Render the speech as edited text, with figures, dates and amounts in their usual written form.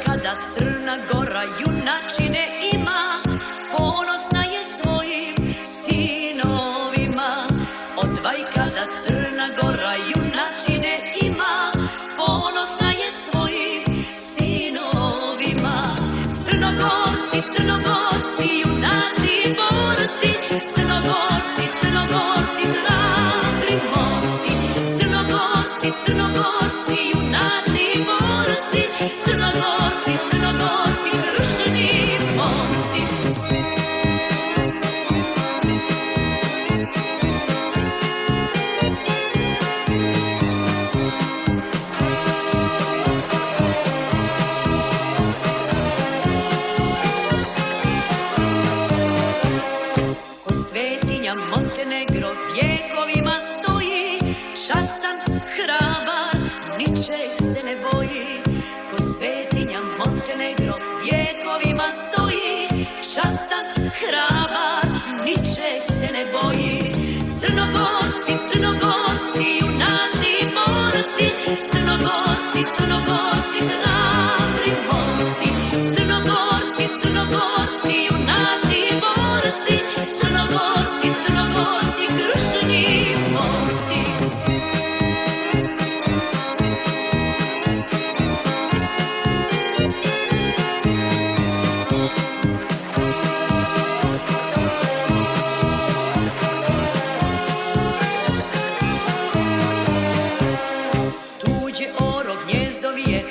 Kada Crna Gora junačine ima, ponosna je svojim sinovima. Odvaj kada Crna Gora junačine ima, ponosna je svojim sinovima. Crnogorci, Crnogorci, junaci i borci, Crnogorci, Crnogorci, hrabri momci. Crnogorci, Crnogorci, junaci i borci, Crnogorci, Crnogorci, krušni momci. Ko svetinja Montenegro vjekovima stoji, častan, hrabar, ničeg se ne boji. Ko svetinja Montenegro vjekovima stoji, častan, hrabar, ničeg se ne boji. Crnogorci, Crnogorci, junaci i borci, Crnogorci, Crnogorci, hrabri momci. Crnogorci, Crnogorci, junaci i borci, Crnogorci, Crnogorci, krušni momci. Tuđe oro gnjezdo vije,